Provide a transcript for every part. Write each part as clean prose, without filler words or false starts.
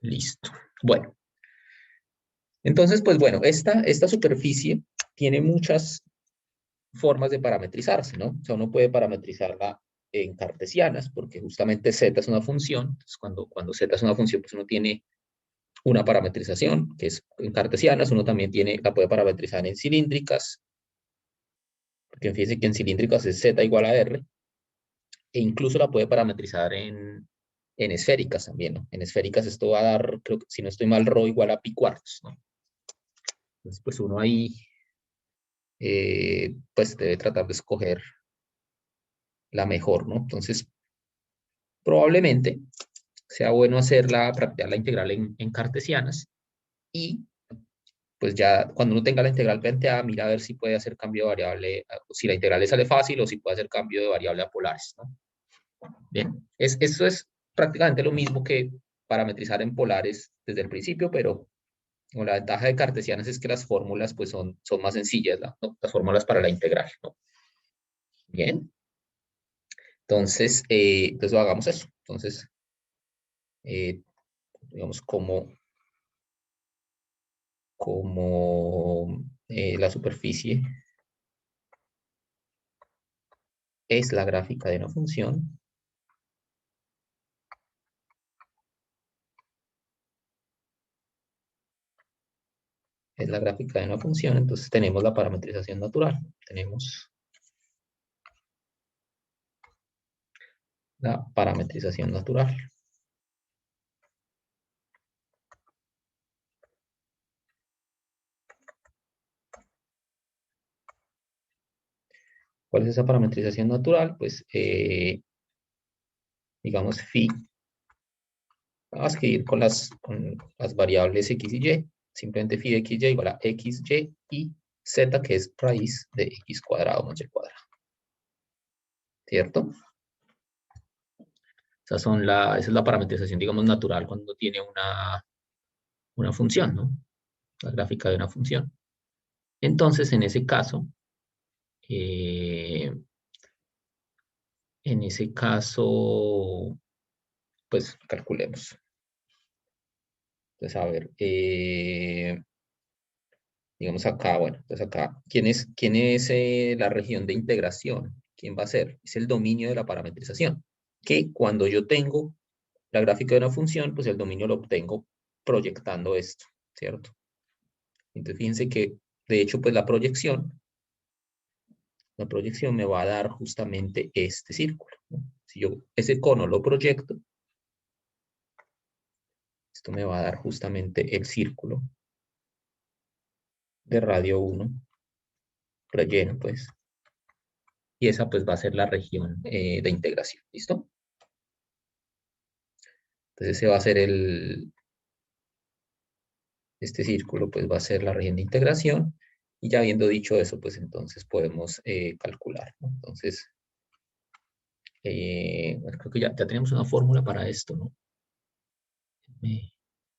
Listo. Bueno, entonces, pues bueno, esta superficie tiene muchas formas de parametrizarse, ¿no? O sea, uno puede parametrizarla en cartesianas, porque justamente z es una función. Entonces, cuando z es una función, pues uno tiene una parametrización, que es en cartesianas. Uno también la puede parametrizar en cilíndricas, porque fíjense que en cilíndricas es z igual a r, e incluso la puede parametrizar en esféricas también, ¿no? En esféricas esto va a dar, creo que si no estoy mal, ρ igual a pi cuartos, ¿no? Entonces, pues uno ahí, pues debe tratar de escoger la mejor, ¿no? Entonces, probablemente sea bueno practicar la integral en cartesianas, y pues ya cuando uno tenga la integral planteada, mira a ver si puede hacer cambio de variable, si la integral le sale fácil o si puede hacer cambio de variable a polares, ¿no? Bien, esto es prácticamente lo mismo que parametrizar en polares desde el principio, pero la ventaja de cartesianas es que las fórmulas pues son más sencillas, ¿no? Las fórmulas para la integral, ¿no? Bien, entonces hagamos eso. Entonces, digamos, como la superficie es la gráfica de una función, es la gráfica de una función, entonces tenemos la parametrización natural. Tenemos la parametrización natural. ¿Cuál es esa parametrización natural? Pues, digamos, phi. Vamos a ir con las variables x y y. Simplemente phi de x y igual a x, y z, que es raíz de x cuadrado más y cuadrado. ¿Cierto? Esa es la parametrización, digamos, natural cuando tiene una función, ¿no? La gráfica de una función. Entonces, eh, en ese caso, pues calculemos. Entonces, a ver, digamos acá, bueno, entonces acá, ¿quién es la región de integración? ¿Quién va a ser? Es el dominio de la parametrización, que cuando yo tengo la gráfica de una función, pues el dominio lo obtengo proyectando esto, ¿cierto? Entonces, fíjense que, de hecho, pues la proyección me va a dar justamente este círculo, ¿no? Si yo ese cono lo proyecto, esto me va a dar justamente el círculo de radio 1 relleno, pues. Y esa pues va a ser la región de integración, ¿listo? Entonces ese va a ser este círculo pues va a ser la región de integración, y ya habiendo dicho eso, pues entonces podemos calcular, ¿no? Entonces, bueno, creo que ya tenemos una fórmula para esto, ¿no?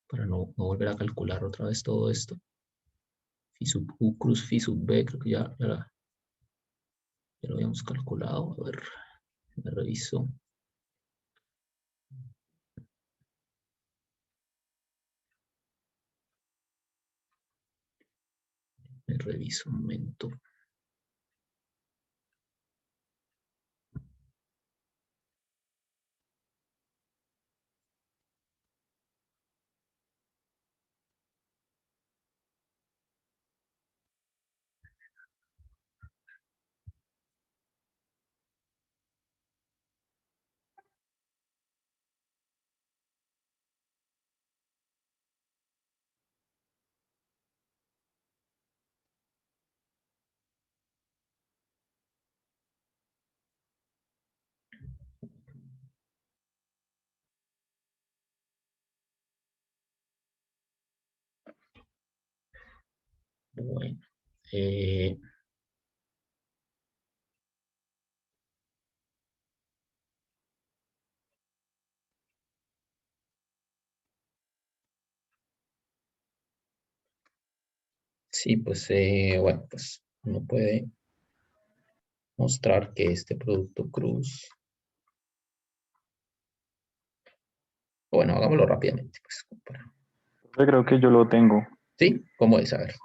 Para no volver a calcular otra vez todo esto. Phi sub U cruz phi sub B, creo que ya lo habíamos calculado. A ver, me reviso. Me reviso un momento. Bueno, sí, pues bueno, pues uno puede mostrar que este producto cruz, bueno, hagámoslo rápidamente, pues, Yo creo que yo lo tengo. ¿Sí? ¿Cómo es? A ver.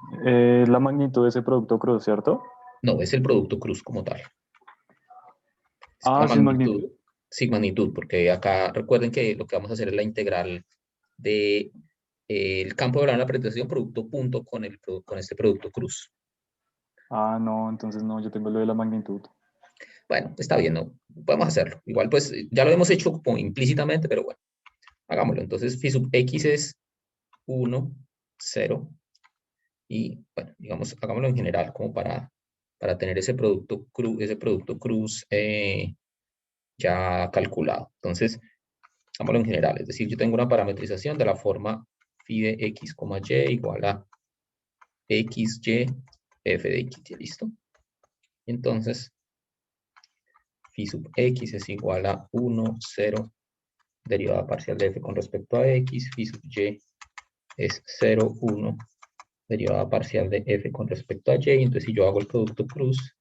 La magnitud de ese producto cruz, ¿cierto? No, es el producto cruz como tal. Es la Ah, sin magnitud, magnitud. sin magnitud, porque acá recuerden que lo que vamos a hacer es la integral de el campo de la presentación producto punto con, con este producto cruz. Ah, no, entonces no, yo tengo lo de la magnitud. Bueno, está bien, ¿no? Podemos hacerlo. Igual, pues, ya lo hemos hecho como implícitamente, pero bueno, hagámoslo. Entonces, phi sub x es 1, 0, y, bueno, digamos, hagámoslo en general, como para tener ese producto cruz ya calculado. Entonces, hagámoslo en general, es decir, yo tengo una parametrización de la forma phi de x, y igual a xy f de x, ¿listo? Entonces, phi sub x es igual a 1, 0, derivada parcial de f con respecto a x, phi sub y es 0, 1, derivada parcial de f con respecto a y, entonces si yo hago el producto cruz,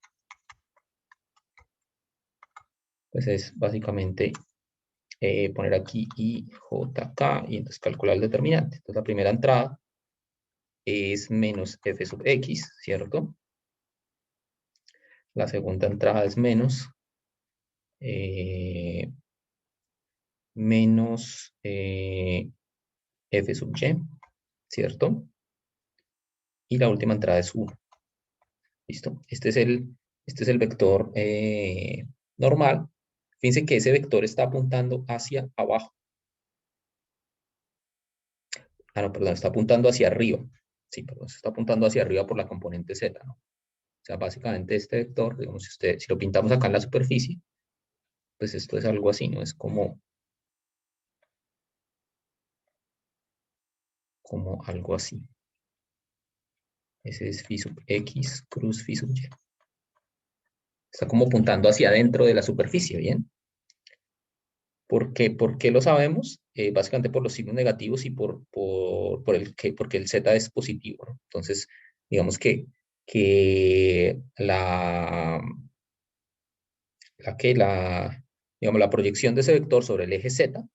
pues es básicamente poner aquí i, j, k, y entonces calcular el determinante. Entonces la primera entrada es menos f sub x, ¿cierto? La segunda entrada es eh, menos f sub y, ¿cierto? Y la última entrada es 1. ¿Listo? Este es el vector normal. Fíjense que ese vector está apuntando hacia abajo. Ah, no, perdón, está apuntando hacia arriba. Sí, perdón, se está apuntando hacia arriba por la componente z, ¿no? O sea, básicamente este vector, digamos, si lo pintamos acá en la superficie, pues esto es algo así, ¿no? Es como algo así. Ese es phi sub x, cruz phi sub y. Está como apuntando hacia adentro de la superficie, ¿bien? ¿Por qué lo sabemos? Básicamente por los signos negativos y porque el z es positivo, ¿no? Entonces, digamos que digamos, la proyección de ese vector sobre el eje z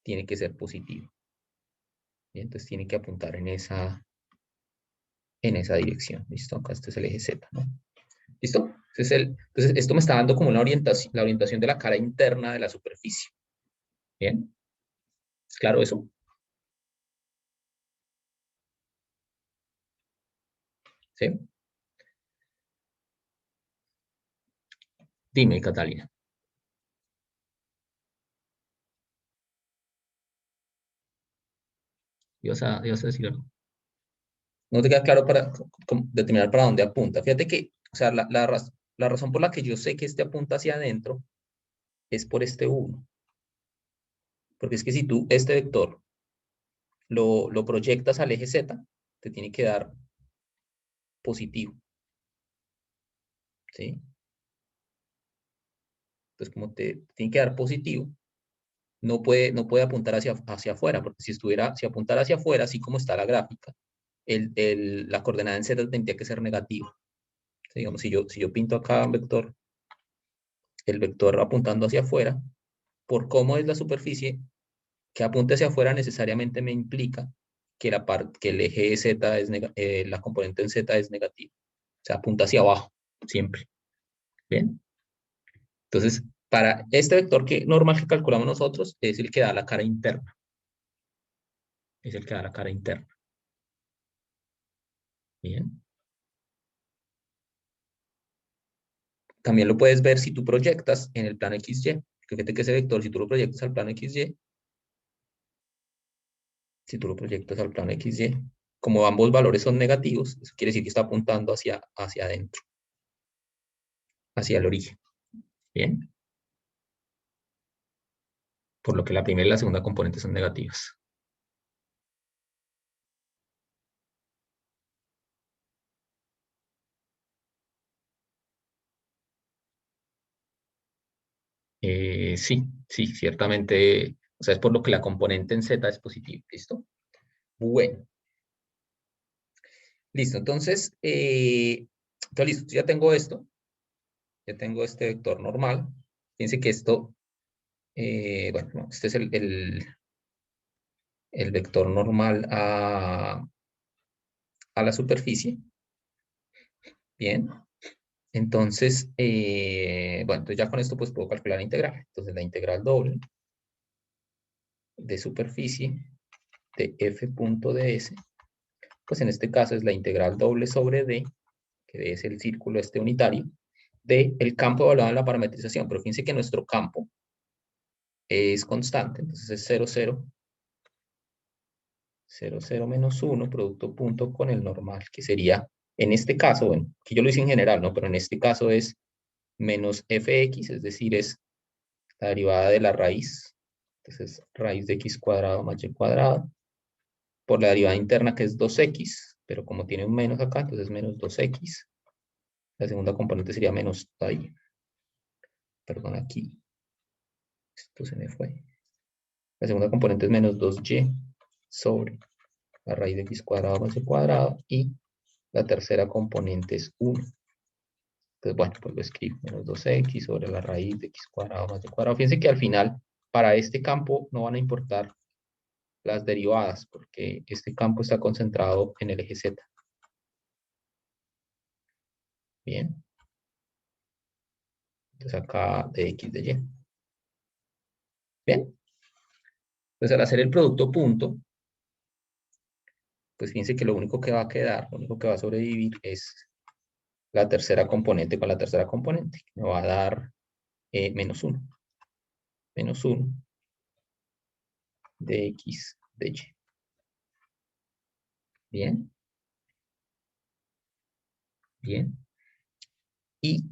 tiene que ser positiva. ¿Bien? Entonces tiene que apuntar en esa dirección. ¿Listo? Acá este es el eje z, ¿no? ¿Listo? Entonces esto me está dando como la orientación de la cara interna de la superficie. ¿Bien? ¿Es claro eso? ¿Sí? Dime, Catalina. Ibas a decir algo. No te queda claro para determinar para dónde apunta. Fíjate que, o sea, la razón por la que yo sé que este apunta hacia adentro es por este 1. Porque es que si tú este vector lo proyectas al eje Z, te tiene que dar positivo. ¿Sí? Entonces, como te tiene que dar positivo, no puede apuntar hacia afuera, porque si apuntara hacia afuera, así como está la gráfica, la coordenada en Z tendría que ser negativa. Digamos, si yo pinto acá un vector, el vector apuntando hacia afuera, por cómo es la superficie, que apunte hacia afuera necesariamente me implica que el eje Z la componente en Z es negativa. O sea, apunta hacia abajo, siempre. ¿Bien? Entonces, para este vector que normal que calculamos nosotros, es el que da la cara interna. Es el que da la cara interna. Bien. También lo puedes ver si tú proyectas en el plano XY. Fíjate que ese vector, si tú lo proyectas al plano XY, si tú lo proyectas al plano XY, como ambos valores son negativos, eso quiere decir que está apuntando hacia adentro, hacia el origen. Bien. Por lo que la primera y la segunda componente son negativas. Sí, ciertamente, o sea, es por lo que la componente en Z es positiva, ¿listo? Bueno, listo, entonces listo, ya tengo esto, ya tengo este vector normal. Fíjense que esto, bueno, no, este es el vector normal a la superficie. Bien. Entonces, bueno, entonces ya con esto pues puedo calcular la integral. Entonces la integral doble de superficie de f punto ds, pues en este caso es la integral doble sobre d, que es el círculo este unitario, de el campo evaluado en la parametrización. Pero fíjense que nuestro campo es constante, entonces es 0, 0, 0, 0 menos 1, producto punto con el normal, que sería, en este caso, bueno, que yo lo hice en general, ¿no? Pero en este caso es menos fx, es decir, es la derivada de la raíz, entonces raíz de x cuadrado más y cuadrado, por la derivada interna que es 2x, pero como tiene un menos acá, entonces menos 2x. La segunda componente sería menos, ahí, perdón, aquí, esto se me fue. La segunda componente es menos 2y sobre la raíz de x cuadrado más y cuadrado, y la tercera componente es 1. Entonces, bueno, pues lo escribo, menos 2x sobre la raíz de x cuadrado más y cuadrado. Fíjense que al final, para este campo no van a importar las derivadas, porque este campo está concentrado en el eje z. Bien. Entonces acá de x de y. Bien. Entonces al hacer el producto punto, pues fíjense que lo único que va a quedar, lo único que va a sobrevivir es la tercera componente con la tercera componente. Me va a dar menos 1. Menos 1 de x de y. Bien. Bien. Y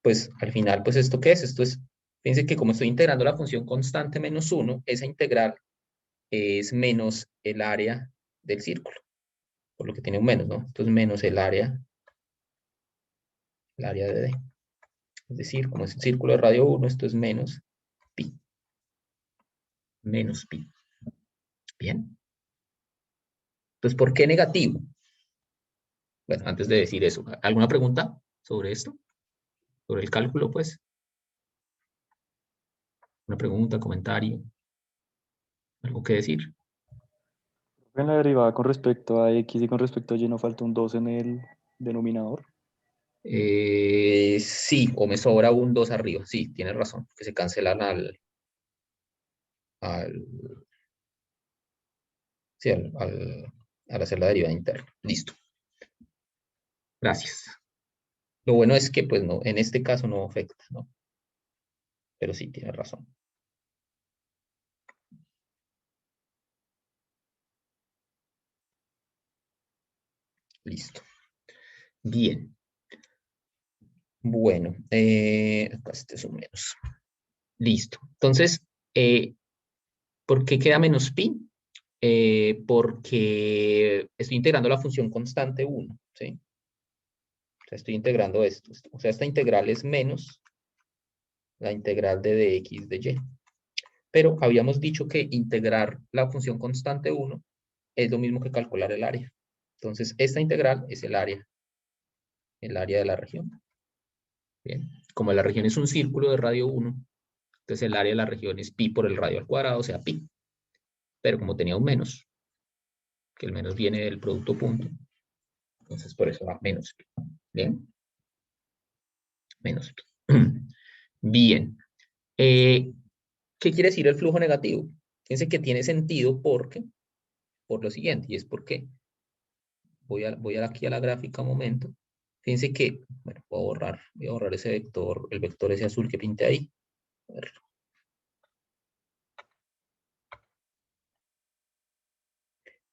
pues al final, pues ¿esto qué es? Esto es, fíjense que como estoy integrando la función constante menos 1, esa integral es menos el área del círculo, por lo que tiene un menos, ¿no? Entonces menos el área de D. Es decir, como es un círculo de radio 1, esto es menos pi. Menos pi. Bien. Entonces, ¿por qué negativo? Bueno, antes de decir eso, ¿alguna pregunta sobre esto? ¿Sobre el cálculo, pues? ¿Una pregunta, comentario? ¿Algo que decir? En la derivada con respecto a x y con respecto a y no falta un 2 en el denominador. Sí, o me sobra un 2 arriba. Sí, tienes razón, que se cancelan al, sí, al hacer la derivada interna. Listo. Gracias. Lo bueno es que, pues, no, en este caso no afecta, ¿no? Pero sí, tienes razón. Listo. Bien. Bueno, acá este es un menos. Listo. Entonces, ¿por qué queda menos pi? Porque estoy integrando la función constante 1, ¿sí? O sea, estoy integrando esto. O sea, esta integral es menos la integral de dx de y. Pero habíamos dicho que integrar la función constante 1 es lo mismo que calcular el área. Entonces, esta integral es el área de la región. Bien. Como la región es un círculo de radio 1, entonces el área de la región es pi por el radio al cuadrado, o sea, pi. Pero como tenía un menos, que el menos viene del producto punto, entonces por eso va menos pi. Bien. Menos pi. Bien. ¿Qué quiere decir el flujo negativo? Fíjense que tiene sentido porque, por lo siguiente, y es porque voy aquí a la gráfica un momento. Fíjense que, bueno, voy a borrar ese vector, el vector ese azul que pinté ahí. A ver.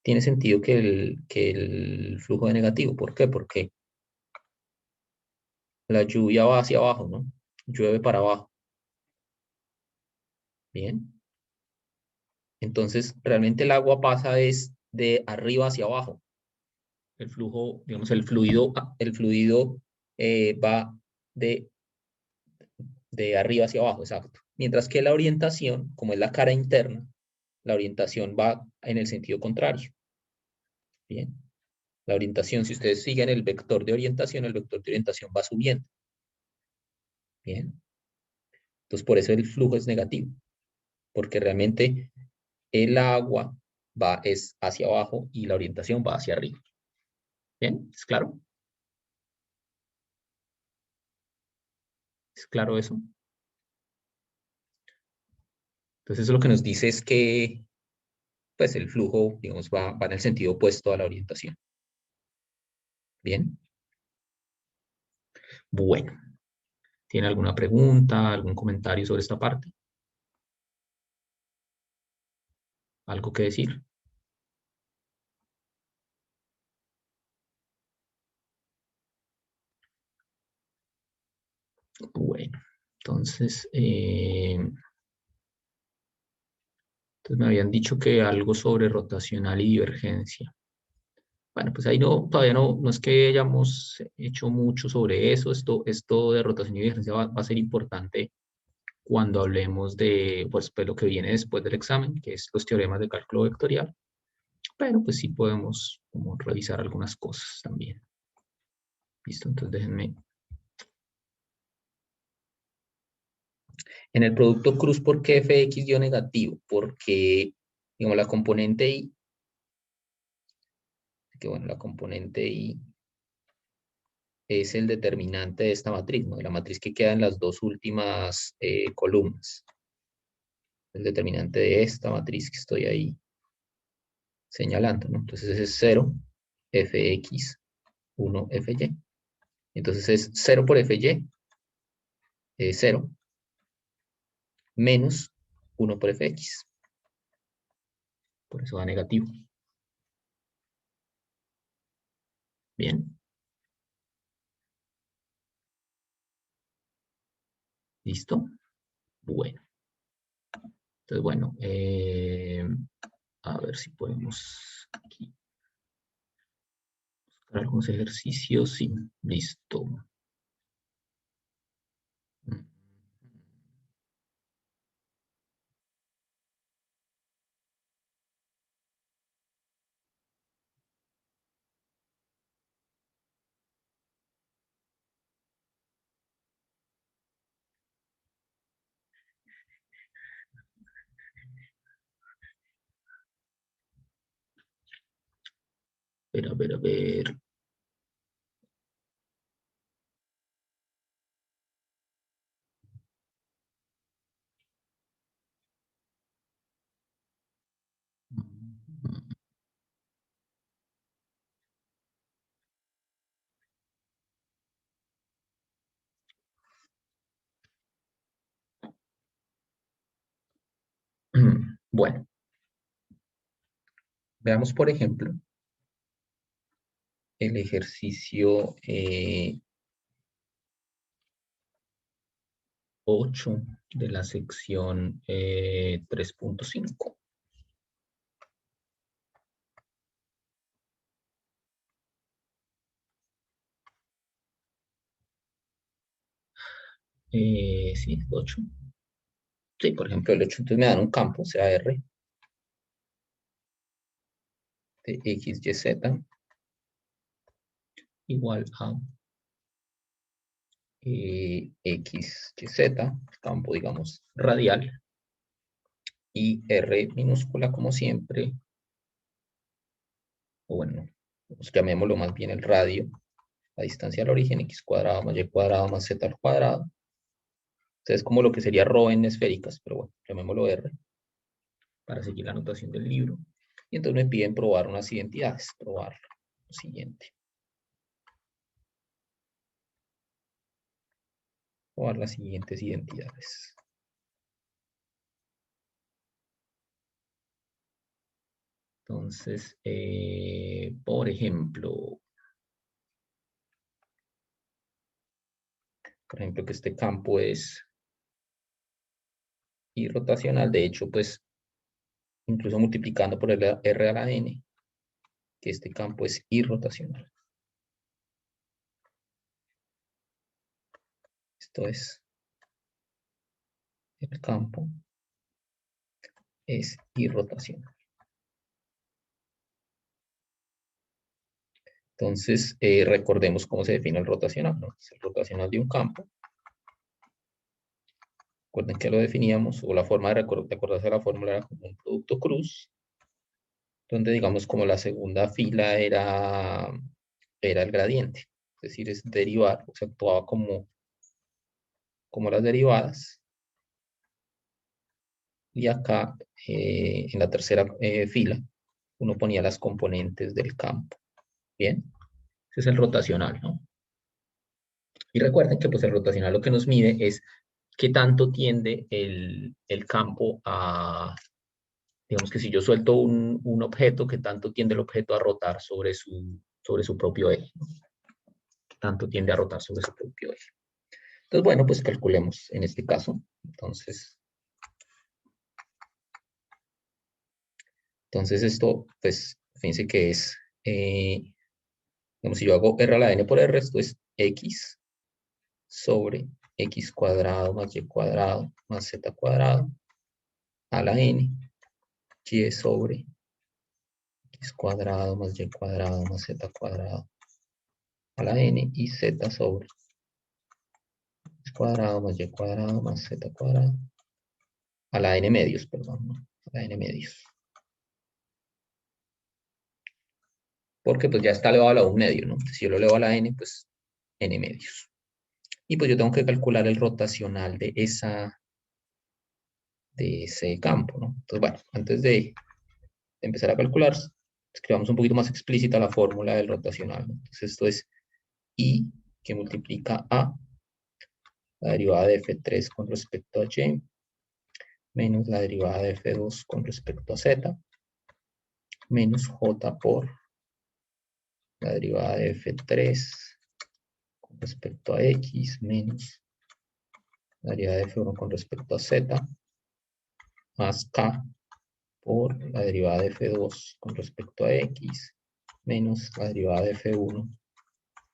Tiene sentido que el flujo de negativo. ¿Por qué? Porque la lluvia va hacia abajo, ¿no? Llueve para abajo. Bien. Entonces, realmente el agua pasa es de arriba hacia abajo. El flujo, digamos, el fluido va de arriba hacia abajo, exacto. Mientras que la orientación, como es la cara interna, la orientación va en el sentido contrario. Bien. La orientación, si ustedes siguen el vector de orientación va subiendo. Bien. Entonces, por eso el flujo es negativo, porque realmente el agua es hacia abajo y la orientación va hacia arriba. ¿Bien? ¿Es claro? ¿Es claro eso? Entonces, eso lo que nos dice es que pues, el flujo, digamos, va en el sentido opuesto a la orientación. ¿Bien? Bueno, ¿tiene alguna pregunta, algún comentario sobre esta parte? ¿Algo que decir? Bueno, entonces, entonces me habían dicho que algo sobre rotacional y divergencia. Bueno, pues ahí no, todavía no es que hayamos hecho mucho sobre eso. Esto de rotación y divergencia va a ser importante cuando hablemos de pues, lo que viene después del examen, que es los teoremas de cálculo vectorial. Pero pues sí podemos como revisar algunas cosas también. Listo, entonces déjenme. En el producto cruz, ¿por qué fx dio negativo? Porque, digamos, la componente y, que bueno, la componente y es el determinante de esta matriz, ¿no? De la matriz que queda en las dos últimas columnas. El determinante de esta matriz que estoy ahí señalando, ¿no? Entonces ese es 0, fx, 1, fy. Entonces es 0 por fy, 0, menos 1 por fx. Por eso da negativo. Bien. ¿Listo? Bueno. Entonces, bueno, a ver si podemos aquí buscar algunos ejercicios. Sí, listo. A ver, a ver. Bueno, veamos, por ejemplo, el ejercicio 8 de la sección 3.5. Sí, 8. Sí, por ejemplo, el 8, entonces me dan un campo, o sea, R, de X, Y, Z, igual a X, Y, Z, campo, digamos, radial, y R minúscula, como siempre, o bueno, pues llamémoslo más bien el radio, la distancia al origen, X cuadrado más Y cuadrado más Z al cuadrado. Entonces, es como lo que sería ρ en esféricas, pero bueno, llamémoslo R, para seguir la anotación del libro. Y entonces me piden probar unas identidades, probar lo siguiente. Probar las siguientes identidades. Entonces, por ejemplo, que este campo es irrotacional. De hecho, pues, incluso multiplicando por el R a la N, que este campo es irrotacional. Esto es, el campo es irrotacional. Entonces, recordemos cómo se define el rotacional, ¿no? Es el rotacional de un campo. Recuerden que lo definíamos, o la forma de acordarse de la fórmula era como un producto cruz donde digamos como la segunda fila era el gradiente. Es decir, es derivar, o sea, actuaba como las derivadas. Y acá, en la tercera fila, uno ponía las componentes del campo. Bien, ese es el rotacional, ¿no? Y recuerden que pues el rotacional lo que nos mide es qué tanto tiende el campo a, digamos que si yo suelto un objeto, qué tanto tiende el objeto a rotar sobre su propio eje, ¿no? Qué tanto tiende a rotar sobre su propio eje. Entonces, bueno, pues calculemos en este caso. Entonces esto, pues, fíjense que es, digamos, si yo hago r a la n por r, esto es x sobre x cuadrado más y cuadrado más z cuadrado a la n, y sobre x cuadrado más y cuadrado más z cuadrado a la n, y z sobre x cuadrado más y cuadrado más z cuadrado a la n medios, perdón, ¿no? A la n medios. Porque pues ya está elevado a la 1 medio, ¿no? Si yo lo elevo a la n, pues n medios. Y pues yo tengo que calcular el rotacional de ese campo, ¿no? Entonces, bueno, antes de empezar a calcular, escribamos un poquito más explícita la fórmula del rotacional, ¿no? Entonces esto es I que multiplica a la derivada de F3 con respecto a Y, menos la derivada de F2 con respecto a Z, menos J por la derivada de F3 con respecto a X, menos la derivada de F1 con respecto a Z, más K por la derivada de F2 con respecto a X, menos la derivada de F1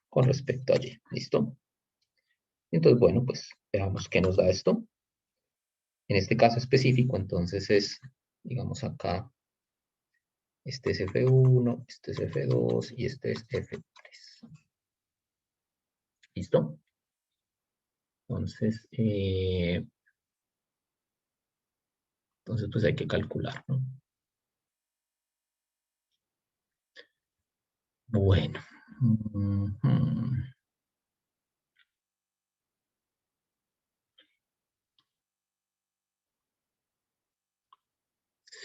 con respecto a Y. ¿Listo? Entonces, bueno, pues veamos qué nos da esto. En este caso específico, entonces es, digamos acá, este es F1, este es F2 y este es F3. ¿Listo? Entonces, pues hay que calcular, ¿no? Bueno.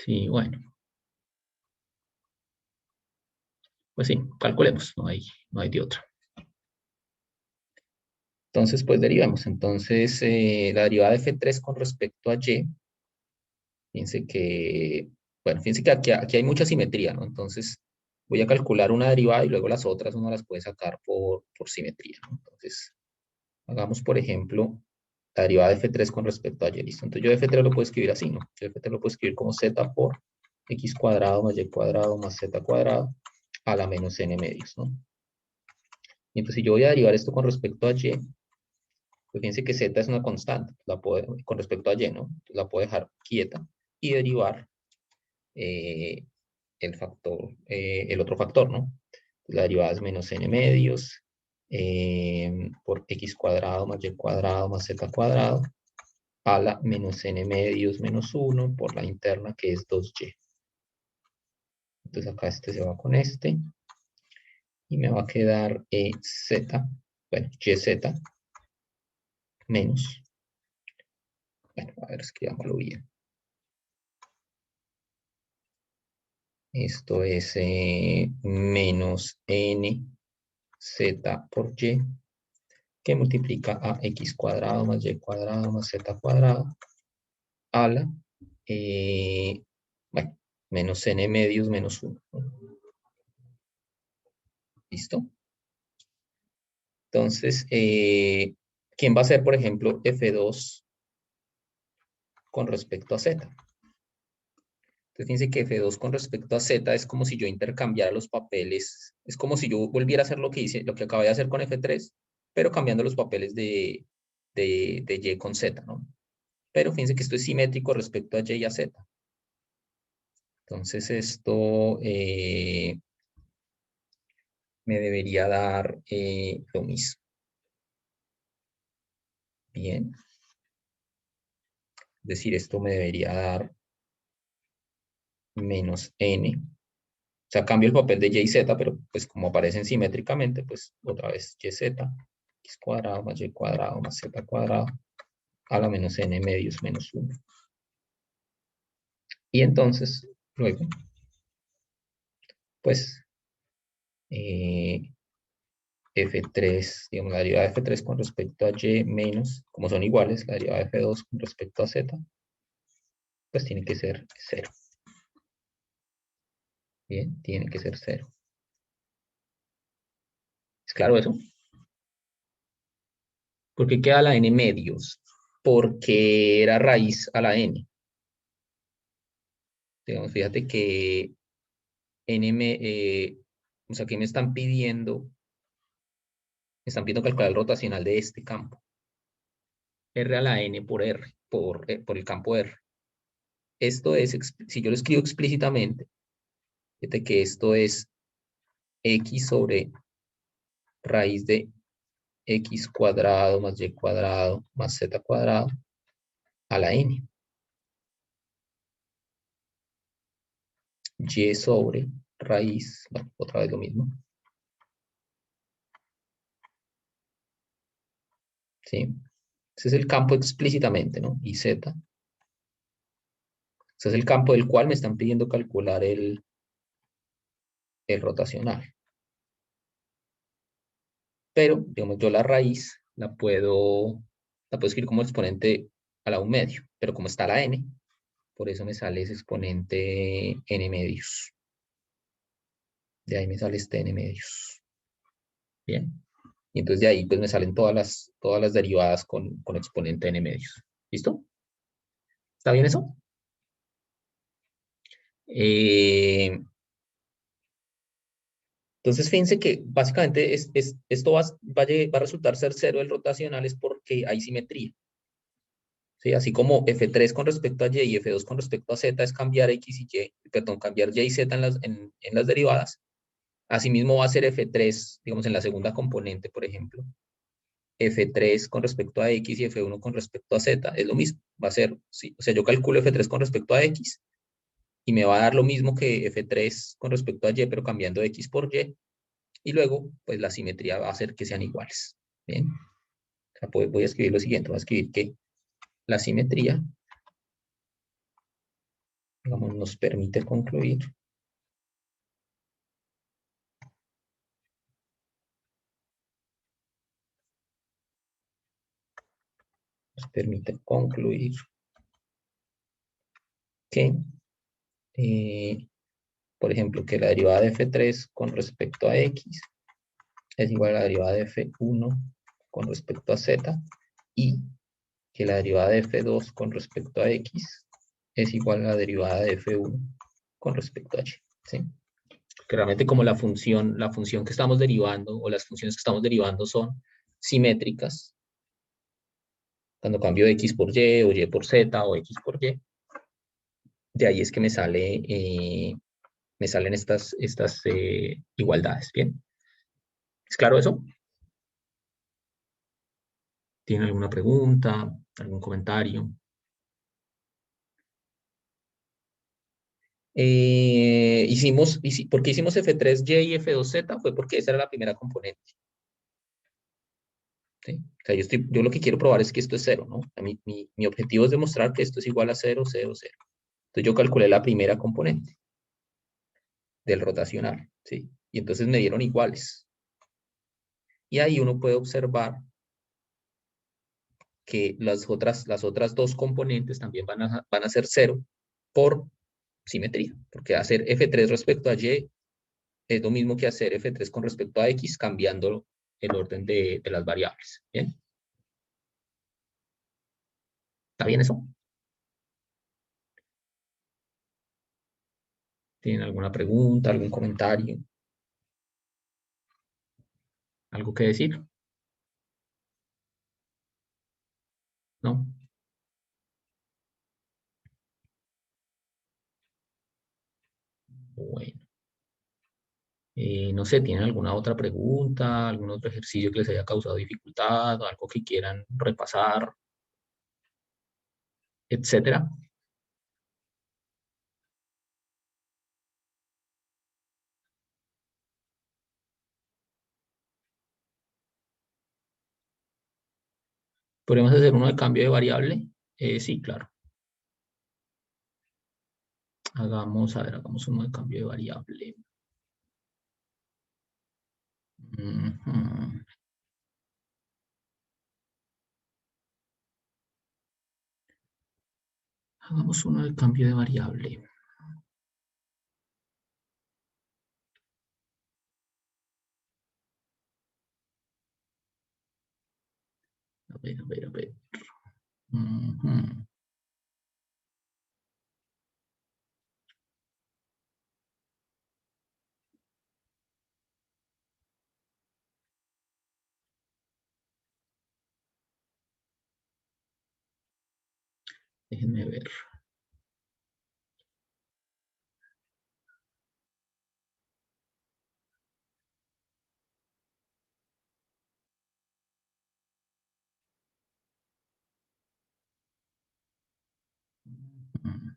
Sí, bueno. Pues sí, calculemos, no hay de otra. Entonces, pues derivamos. Entonces, la derivada de F3 con respecto a Y, fíjense que, bueno, fíjense que aquí hay mucha simetría, ¿no? Entonces, voy a calcular una derivada y luego las otras uno las puede sacar por simetría, ¿no? Entonces, hagamos, por ejemplo, la derivada de F3 con respecto a Y, ¿listo? Entonces, yo F3 lo puedo escribir así, ¿no? Yo F3 lo puedo escribir como Z por X cuadrado más Y cuadrado más Z cuadrado a la menos N medios, ¿no? Y entonces, si yo voy a derivar esto con respecto a Y, pues fíjense que Z es una constante, con respecto a Y, ¿no? La puedo dejar quieta y derivar eh, el otro factor, ¿no? La derivada es menos n medios por x cuadrado más y cuadrado más z cuadrado a la menos n medios menos 1 por la interna que es 2y. Entonces acá este se va con este y me va a quedar z, bueno, yz menos, bueno, a ver, escribámoslo bien. Esto es menos n z por y que multiplica a x cuadrado más y cuadrado más z cuadrado a la, bueno, menos n medios menos 1. ¿Listo? Entonces, ¿quién va a ser, por ejemplo, F2 con respecto a Z? Entonces, fíjense que F2 con respecto a Z es como si yo intercambiara los papeles, es como si yo volviera a hacer lo que hice, lo que acabé de hacer con F3, pero cambiando los papeles de Y con Z, ¿no? Pero fíjense que esto es simétrico respecto a Y y a Z. Entonces, esto me debería dar lo mismo. Bien. Es decir, esto me debería dar menos n sea, cambio el papel de y y z, pero pues como aparecen simétricamente, pues otra vez yz, x cuadrado más y cuadrado más z cuadrado a la menos n medios menos 1. Y entonces, luego, pues, f3, digamos, la derivada de f3 con respecto a y menos, como son iguales, la derivada de f2 con respecto a z, pues tiene que ser 0. Bien, tiene que ser 0. ¿Es claro eso? ¿Por qué queda la n medios? Porque era raíz a la n. Digamos, fíjate que o sea, que me están pidiendo calcular el rotacional de este campo. R a la n por R, por el campo R. Esto es, si yo lo escribo explícitamente, fíjate que esto es x sobre raíz de x cuadrado más y cuadrado más z cuadrado a la n. Y sobre raíz, bueno, otra vez lo mismo. ¿Sí? Ese es el campo explícitamente, ¿no? Y z. Ese es el campo del cual me están pidiendo calcular el rotacional. Pero, digamos, yo la raíz la puedo escribir como exponente a la 1 medio, pero como está la n, por eso me sale ese exponente n medios. De ahí me sale este n medios. Bien. Y entonces de ahí pues me salen todas las derivadas con exponente n medios. ¿Listo? ¿Está bien eso? Entonces fíjense que básicamente esto va a resultar ser 0 el rotacional es porque hay simetría. ¿Sí? Así como F3 con respecto a Y y F2 con respecto a Z es cambiar X y Y, perdón, cambiar Y y Z en las derivadas. Asimismo va a ser F3, digamos, en la segunda componente, por ejemplo. F3 con respecto a X y F1 con respecto a Z, es lo mismo. Va a ser, sí, o sea, yo calculo F3 con respecto a X y me va a dar lo mismo que F3 con respecto a Y, pero cambiando X por Y. Y luego, pues la simetría va a hacer que sean iguales. Bien. O sea, voy a escribir lo siguiente, voy a escribir que la simetría, digamos, nos permite concluir que, por ejemplo, que la derivada de f3 con respecto a x es igual a la derivada de f1 con respecto a z y que la derivada de f2 con respecto a x es igual a la derivada de f1 con respecto a y. ¿Sí? Que realmente como la función que estamos derivando o las funciones que estamos derivando son simétricas, cuando cambio x por y o y por z o x por y, de ahí es que me salen estas igualdades. ¿Bien? ¿Es claro eso? ¿Tienen alguna pregunta? ¿Algún comentario? ¿Por qué hicimos F3Y y F2Z? Fue porque esa era la primera componente. ¿Sí? O sea, yo lo que quiero probar es que esto es 0, ¿no? Mi objetivo es demostrar que esto es igual a 0, 0, 0. Entonces yo calculé la primera componente del rotacional, ¿sí? Y entonces me dieron iguales. Y ahí uno puede observar que las otras dos componentes también van a ser 0 por simetría, porque hacer F3 respecto a Y es lo mismo que hacer F3 con respecto a X, cambiando el orden de las variables. ¿Bien? ¿Está bien eso? ¿Tienen alguna pregunta, algún comentario? ¿Algo que decir? ¿No? Bueno. No sé, ¿tienen alguna otra pregunta, algún otro ejercicio que les haya causado dificultad, o algo que quieran repasar, etcétera? ¿Podríamos hacer uno de cambio de variable? Sí, claro. Hagamos, a ver, hagamos uno de cambio de variable. Ujú. Hagamos uno de cambio de variable. A ver, a ver, a ver. Ujú. Déjenme ver. Ujú.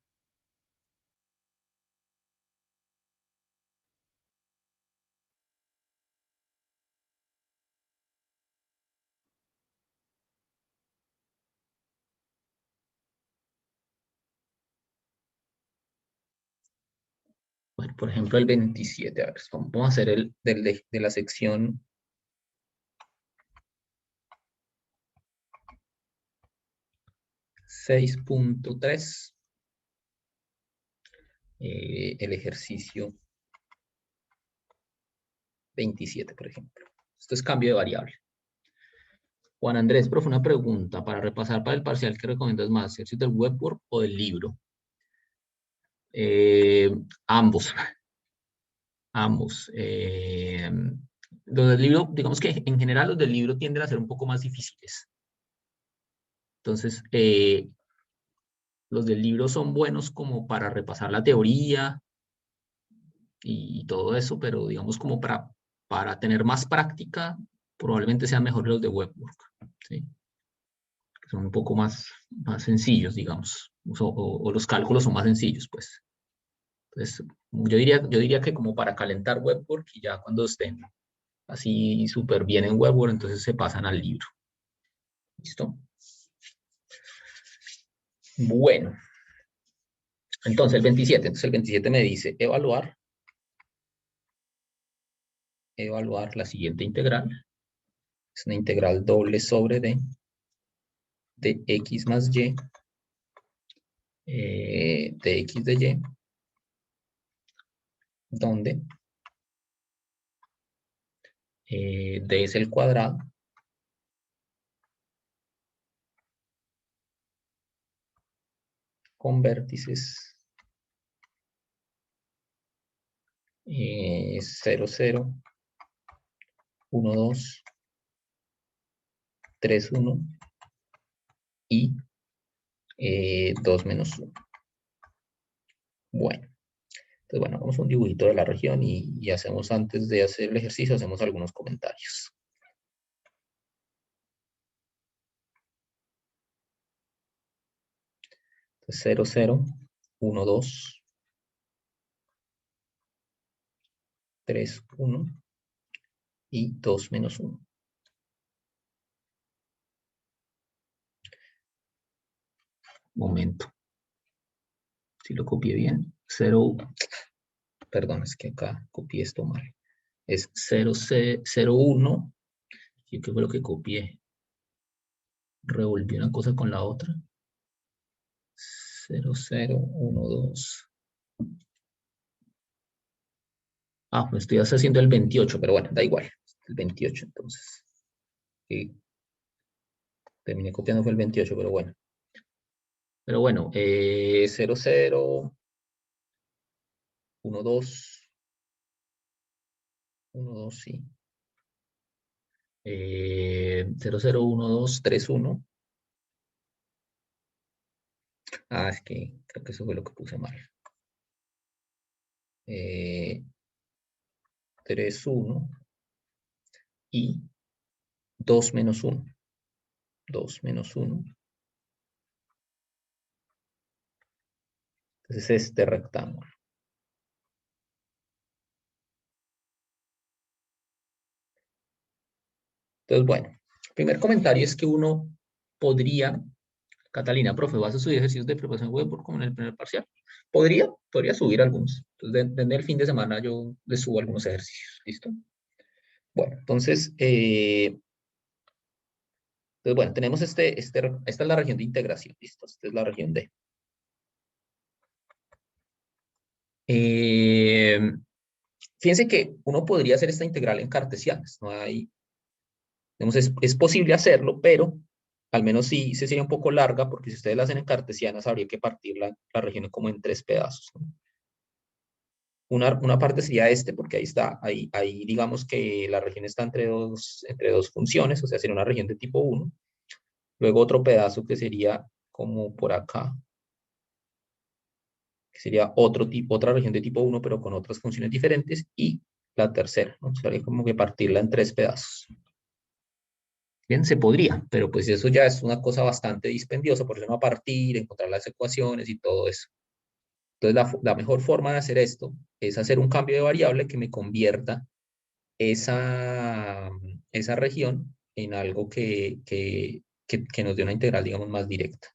Bueno, por ejemplo, el 27. A ver, vamos a hacer el de la sección 6.3. El ejercicio 27, por ejemplo. Esto es cambio de variable. Juan Andrés, profe, una pregunta para repasar para el parcial. ¿Qué recomiendas más? ¿Ejercicio del webwork o del libro? Ambos, ambos. Los del libro, digamos que en general los del libro tienden a ser un poco más difíciles. Entonces, los del libro son buenos como para repasar la teoría y todo eso, pero digamos como para tener más práctica, probablemente sean mejores los de webwork, ¿sí? Que son un poco más sencillos, digamos, o los cálculos son más sencillos, pues. Entonces, yo diría que como para calentar webwork y ya cuando estén así súper bien en webwork, entonces se pasan al libro. ¿Listo? Bueno, entonces el 27 me dice evaluar la siguiente integral. Es una integral doble sobre D de x más y de x de y, donde D es el cuadrado con vértices 0, 0, 1, 2, 3, 1 y 2 menos 1. Bueno, entonces bueno, vamos a un dibujito de la región y hacemos antes de hacer el ejercicio, hacemos algunos comentarios. Entonces, 0, 0, 1, 2, 3, 1 y 2 menos 1. Momento, si lo copié bien. 0, perdón, es que acá copié esto mal. Es 0, 0, 1. ¿Y qué fue lo que copié? Revolví una cosa con la otra. 0, 0, 1, 2. Ah, pues estoy haciendo el 28, pero bueno, da igual. El 28, entonces. Sí, terminé copiando fue el 28, pero bueno. Pero bueno, 0, 0, 1, 2, 1, 2, sí. 0, 0, 1, 2, 3, 1. Ah, es que creo que eso fue lo que puse mal. 3, 1 y 2 menos 1. 2 menos 1. Entonces este rectángulo. Entonces, bueno, el primer comentario es que uno podría, Catalina, profe, ¿vas a subir ejercicios de preparación web como en el primer parcial? Podría subir algunos. Entonces, desde el fin de semana yo les subo algunos ejercicios. ¿Listo? Bueno, entonces, bueno, tenemos esta es la región de integración. ¿Listo? Esta es la región D. Fíjense que uno podría hacer esta integral en cartesianas. No hay, digamos, es posible hacerlo, pero al menos sí se sería un poco larga, porque si ustedes la hacen en cartesianas, habría que partir la región como en 3 pedazos, ¿no? Una parte sería porque ahí está, ahí digamos que la región está entre dos funciones, o sea, sería una región de tipo 1. Luego otro pedazo que sería como por acá, que sería otra región de tipo 1, pero con otras funciones diferentes. Y la tercera, ¿no? Sería como que partirla en 3 pedazos. Bien, se podría, pero pues eso ya es una cosa bastante dispendiosa, por eso no a partir, encontrar las ecuaciones y todo eso. Entonces, la mejor forma de hacer esto es hacer un cambio de variable que me convierta esa región en algo que nos dé una integral, digamos, más directa.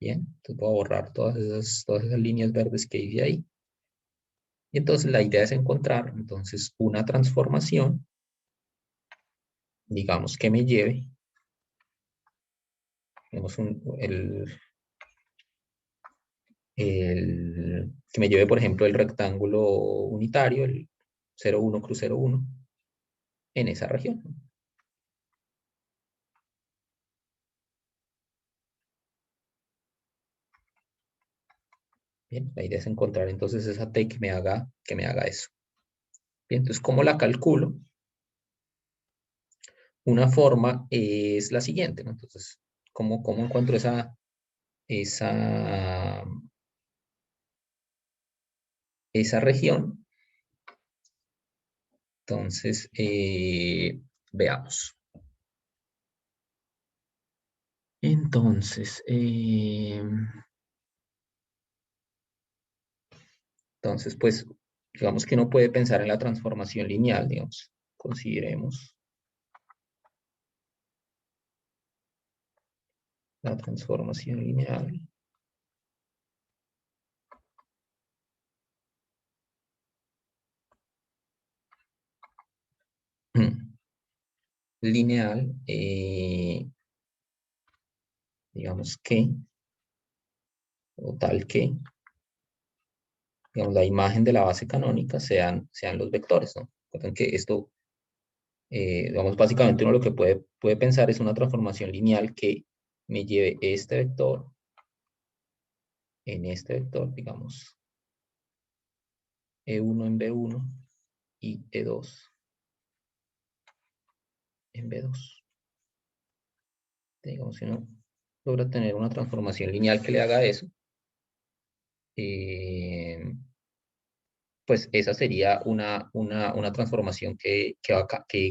Bien, entonces voy a borrar todas esas líneas verdes que hice ahí. Y entonces la idea es encontrar, entonces, una transformación, digamos, que me lleve, digamos, que me lleve, por ejemplo, el rectángulo unitario, el 0,1 cruz 0,1, en esa región. Bien, la idea es encontrar entonces esa T que me haga eso. Bien, entonces, ¿cómo la calculo? Una forma es la siguiente, ¿no? Entonces, ¿cómo encuentro esa, esa región? Entonces, veamos. Entonces, pues, digamos que uno puede pensar en la transformación lineal, digamos. Consideremos la transformación lineal. Lineal, digamos que, o tal que, digamos, la imagen de la base canónica sean los vectores, ¿no? Recuerden que esto, digamos, básicamente uno lo que puede pensar es una transformación lineal que me lleve este vector en este vector, digamos, E1 en B1 y E2 en B2. Digamos, si uno logra tener una transformación lineal que le haga eso, pues esa sería una transformación que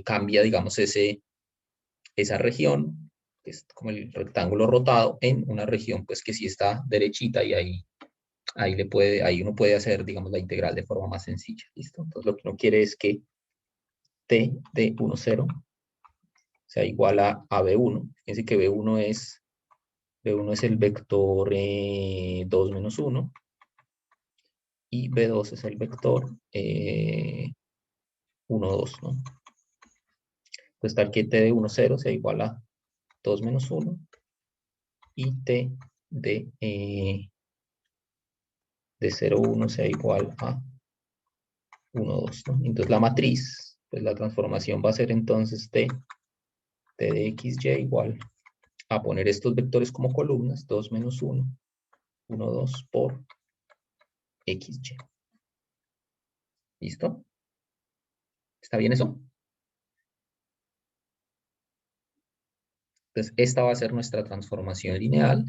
cambia, digamos, esa región, que es como el rectángulo rotado, en una región pues que sí está derechita, y ahí uno puede hacer, digamos, la integral de forma más sencilla. ¿Listo? Entonces lo que uno quiere es que T de 1, 0 sea igual a B1. Fíjense que B1 es el vector 2 menos 1, y B2 es el vector 1, 2, ¿no? Pues tal que T de 1, 0 sea igual a 2 menos 1, y T de 0, 1 sea igual a 1, 2, ¿no? Entonces la matriz, pues la transformación va a ser entonces T de XY igual a poner estos vectores como columnas, 2 menos 1, 1, 2 por XY. ¿Listo? ¿Está bien eso? Entonces, esta va a ser nuestra transformación lineal.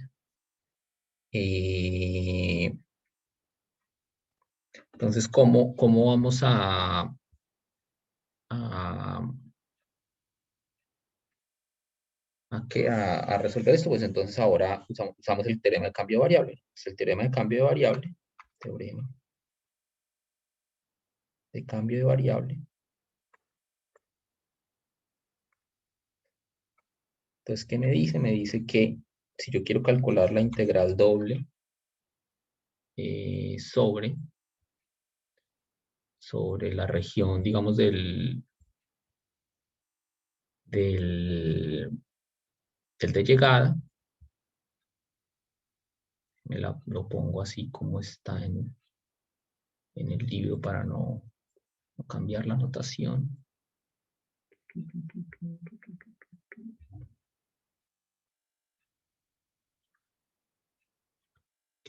Entonces, ¿cómo vamos a, a resolver esto? Pues entonces ahora usamos el teorema de cambio de variable. Pues el teorema de cambio de variable, teorema de cambio de variable, Entonces, ¿qué me dice? Me dice que si yo quiero calcular la integral doble sobre la región, digamos, del de llegada, lo pongo así como está en el libro para no cambiar la notación.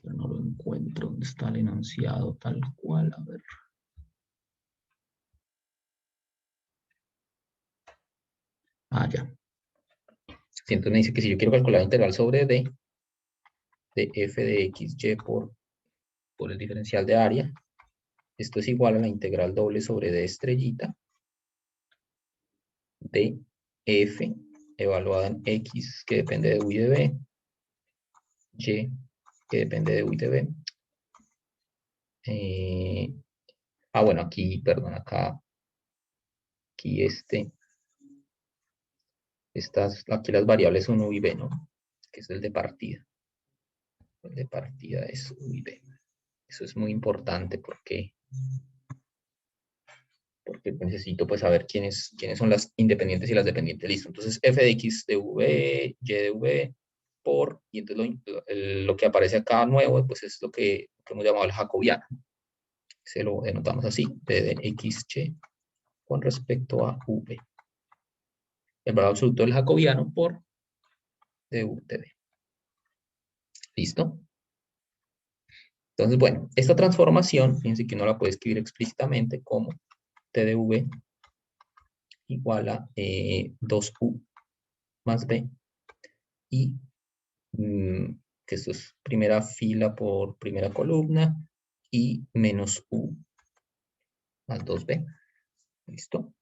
Yo no lo encuentro. ¿Dónde está el enunciado tal cual? A ver. Ah, ya. Sí, entonces me dice que si yo quiero calcular la integral sobre D, de f de x, y por el diferencial de área, esto es igual a la integral doble sobre D estrellita de f evaluada en x, que depende de u y de b, y, que depende de u y de b. Bueno, aquí, perdón, aquí aquí las variables son u y b, ¿no? Que es el de partida. El de partida es u y b. Eso es muy importante porque necesito pues saber quiénes son las independientes y las dependientes. Listo. Entonces, f de x de v, y de v, y entonces lo que aparece acá nuevo, pues es lo que hemos llamado el jacobiano. Se lo denotamos así, p de x, y con respecto a v. El valor absoluto del jacobiano por du de v. ¿Listo? Entonces, bueno, esta transformación, fíjense que uno la puede escribir explícitamente como t de v igual a 2u más b, y que esto es primera fila por primera columna, y menos u más 2b. ¿Listo?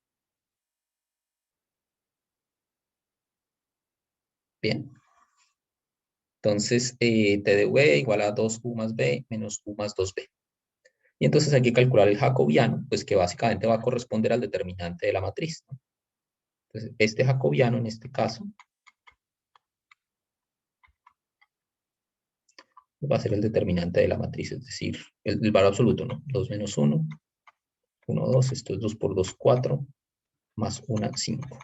Bien. Entonces, t de v igual a 2u más b menos u más 2b. Y entonces hay que calcular el jacobiano, pues que básicamente va a corresponder al determinante de la matriz, ¿no? Entonces, este jacobiano en este caso va a ser el determinante de la matriz, es decir, el valor absoluto, ¿no? 2 menos 1, 1, 2, esto es 2 por 2, 4, más 1, 5.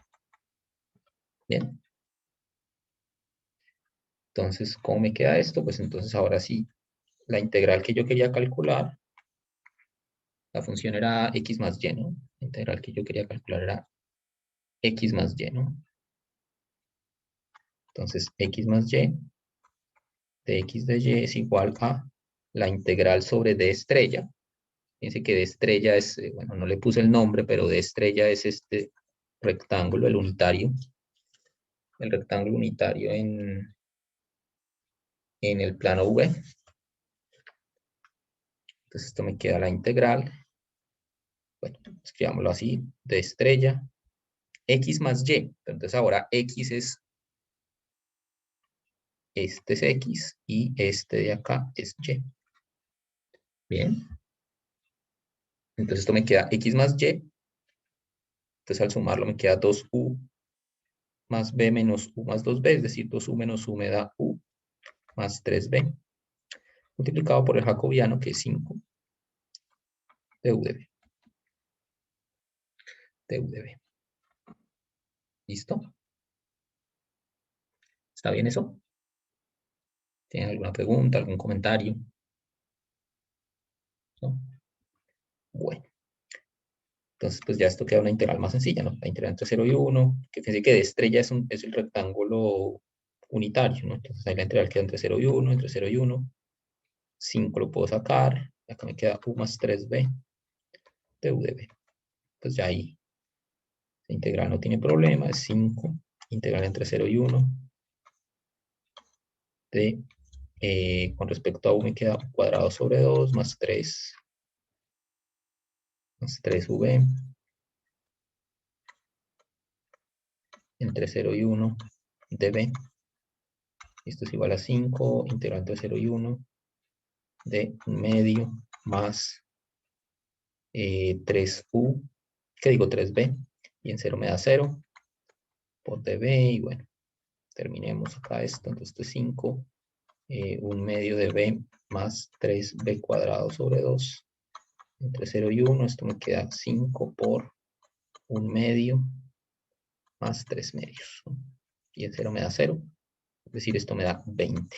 Bien. Entonces, ¿cómo me queda esto? Pues entonces ahora sí, la integral que yo quería calcular, la función era x más y, ¿no? La integral que yo quería calcular era x más y, ¿no? Entonces, x más y de x de y es igual a la integral sobre d estrella. Fíjense que d estrella es, bueno, no le puse el nombre, pero d estrella es este rectángulo, el unitario. El rectángulo unitario en el plano V. Entonces esto me queda la integral. Bueno, escribámoslo así, d estrella, x más y. Entonces ahora x es, este es x y este de acá es y. Bien. Entonces esto me queda x más y. Entonces al sumarlo me queda 2u más b menos u más 2b, es decir, 2u menos u me da u más 3b, multiplicado por el jacobiano, que es 5 de u de b. De u de b. ¿Listo? ¿Está bien eso? ¿Tienen alguna pregunta, algún comentario? ¿No? Bueno. Entonces, pues ya esto queda una integral más sencilla, ¿no? La integral entre 0 y 1, que fíjense que de estrella es el rectángulo unitario, ¿no? Entonces ahí la integral queda entre 0 y 1, entre 0 y 1. 5 lo puedo sacar. Acá me queda u más 3b de u de b. Pues ya ahí la integral no tiene problema, es 5. Integral entre 0 y 1 de, con respecto a u me queda u cuadrado sobre 2 más 3v entre 0 y 1 de b. Esto es igual a 5, integral entre 0 y 1 de 1 medio más 3u, que digo 3b, y en 0 me da 0 por db, y bueno, terminemos acá esto. Entonces esto es 5, 1 medio de b más 3b cuadrado sobre 2. Entre 0 y 1, esto me queda 5 por 1 medio más 3 medios, ¿no? Y el 0 me da 0, es decir, esto me da 20.